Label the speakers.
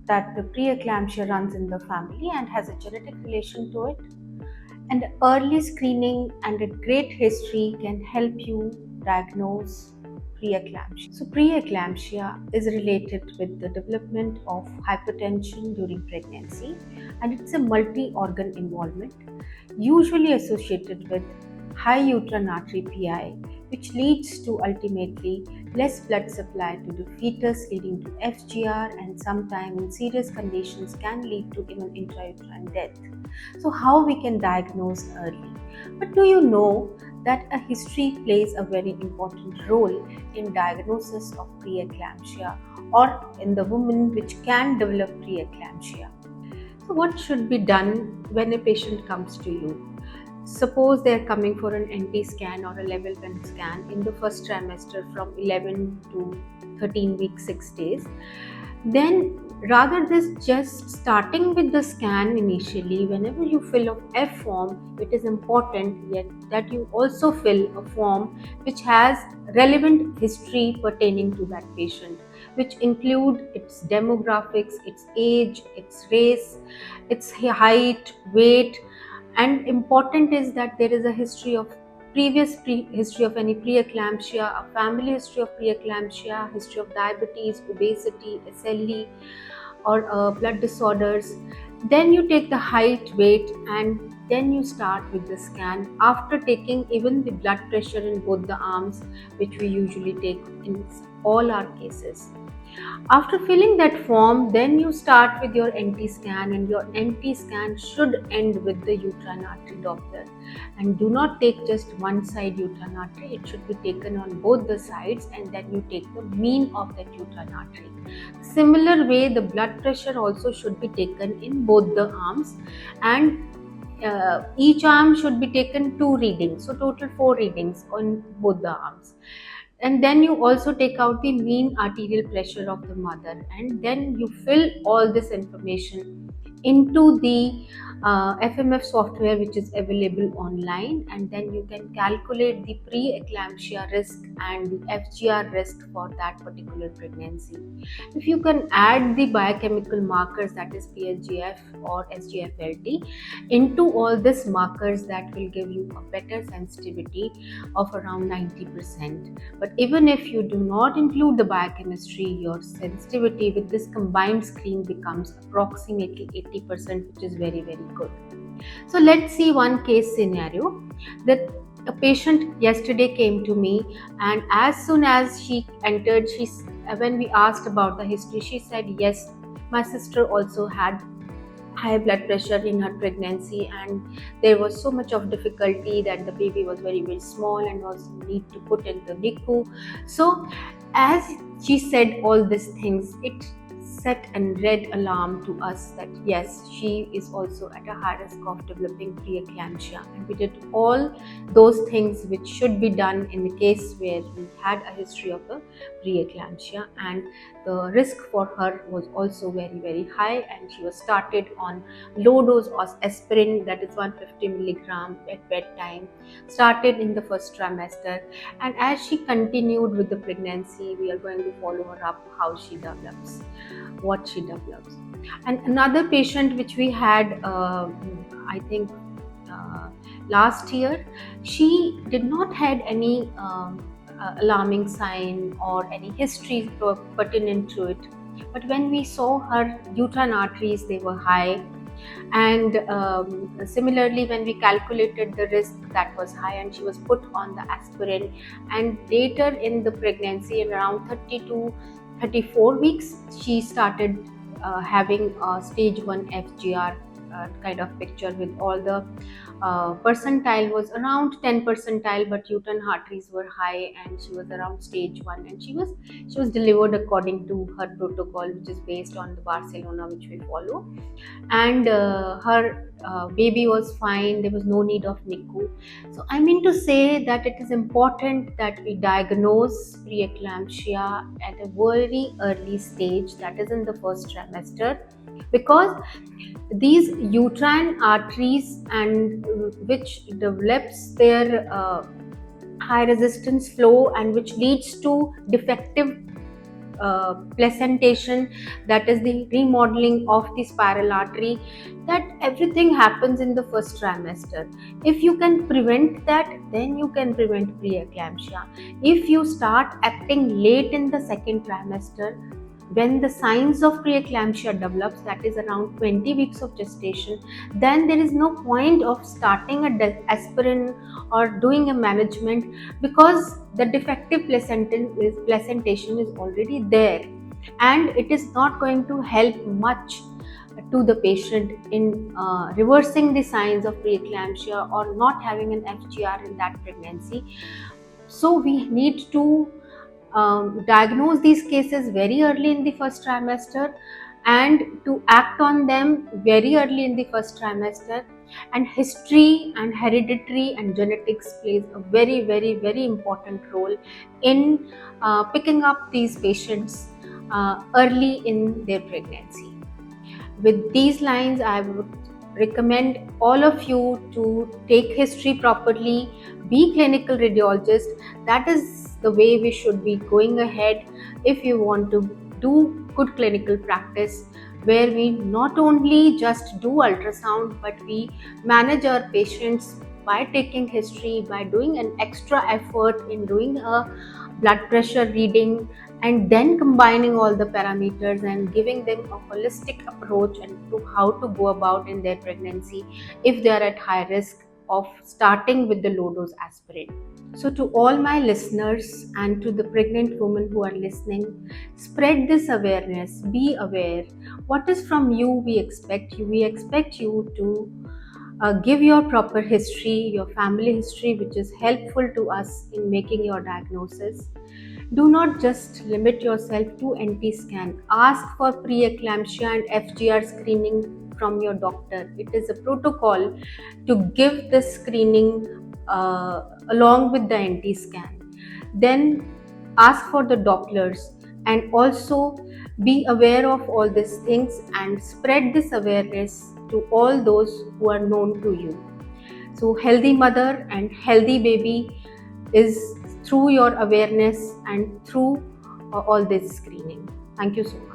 Speaker 1: that the preeclampsia runs in the family and has a genetic relation to it. And early screening and a great history can help you diagnose preeclampsia. So, preeclampsia is related with the development of hypertension during pregnancy, and it's a multi organ involvement, usually associated with high uterine artery PI, which leads to ultimately less blood supply to the fetus, leading to FGR, and sometimes in serious conditions can lead to even intrauterine death. So, how we can diagnose early? But do you know that a history plays a very important role in diagnosis of preeclampsia or in the woman which can develop preeclampsia? So, what should be done when a patient comes to you? Suppose they're coming for an NT scan or a level 1 scan in the first trimester from 11 to 13 weeks, 6 days. Then, rather than just starting with the scan initially, whenever you fill a form, it is important yet that you also fill a form which has relevant history pertaining to that patient, which include its demographics, its age, its race, its height, weight, and important is that there is a history of history of any preeclampsia, a family history of preeclampsia, history of diabetes, obesity, SLE, or blood disorders. Then you take the height, weight, and then you start with the scan after taking even the blood pressure in both the arms, which we usually take in all our cases. After filling that form, then you start with your NT scan, and your NT scan should end with the uterine artery Doppler. And do not take just one side uterine artery, it should be taken on both the sides, and then you take the mean of that uterine artery. Similar way, the blood pressure also should be taken in both the arms, and each arm should be taken 2 readings, so total 4 readings on both the arms. And then you also take out the mean arterial pressure of the mother, and then you fill all this information into the FMF software which is available online, and then you can calculate the pre-eclampsia risk and the FGR risk for that particular pregnancy. If you can add the biochemical markers, that is PSGF or SGFLT, into all these markers, that will give you a better sensitivity of around 90%. But even if you do not include the biochemistry, your sensitivity with this combined screen becomes approximately 80%, which is very, very good. So let's see one case scenario that a patient yesterday came to me, and as soon as she entered, when we asked about the history, she said, yes, my sister also had high blood pressure in her pregnancy, and there was so much of difficulty that the baby was very, very small and was need to put in the NICU. So as she said all these things, it set a red alarm to us that yes, she is also at a high risk of developing preeclampsia, and we did all those things which should be done in the case where we had a history of a preeclampsia, and the risk for her was also very, very high, and she was started on low dose aspirin, that is 150 milligram at bedtime, started in the first trimester, and as she continued with the pregnancy, we are going to follow her up how she develops, what she develops. And another patient which we had, I think last year, she did not had any alarming sign or any history pertinent to it, but when we saw her uterine arteries, they were high, and similarly when we calculated the risk, that was high, and she was put on the aspirin, and later in the pregnancy, around 30 to 34 weeks, she started having a stage 1 FGR kind of picture, with all the percentile was around 10 percentile, but uterine arteries were high, and she was around stage 1, and she was delivered according to her protocol, which is based on the Barcelona, which we follow, and her baby was fine, there was no need of NICU. So I mean to say that it is important that we diagnose preeclampsia at a very early stage, that is in the first trimester, because these uterine arteries, and which develops their high resistance flow, and which leads to defective placentation, that is the remodeling of the spiral artery, that everything happens in the first trimester. If you can prevent that, then you can prevent preeclampsia. If you start acting late in the second trimester, when the signs of preeclampsia develops, that is around 20 weeks of gestation, then there is no point of starting a aspirin or doing a management, because the defective placentation is already there, and it is not going to help much to the patient in reversing the signs of preeclampsia or not having an FGR in that pregnancy. So we need to diagnose these cases very early in the first trimester and to act on them very early in the first trimester. And history and hereditary and genetics plays a very important role in picking up these patients early in their pregnancy. With these lines, I would recommend all of you to take history properly, be clinical radiologist. That is the way we should be going ahead if you want to do good clinical practice, where we not only just do ultrasound, but we manage our patients by taking history, by doing an extra effort in doing a blood pressure reading, and then combining all the parameters and giving them a holistic approach and to how to go about in their pregnancy if they are at high risk of starting with the low dose aspirin. So to all my listeners and to the pregnant women who are listening, spread this awareness, be aware. What is from you we expect you? We expect you to give your proper history, your family history, which is helpful to us in making your diagnosis. Do not just limit yourself to NT scan. Ask for preeclampsia and FGR screening from your doctor. It is a protocol to give this screening along with the NT scan. Then ask for the Dopplers, and also be aware of all these things and spread this awareness to all those who are known to you. So healthy mother and healthy baby is through your awareness and through all this screening. Thank you so much.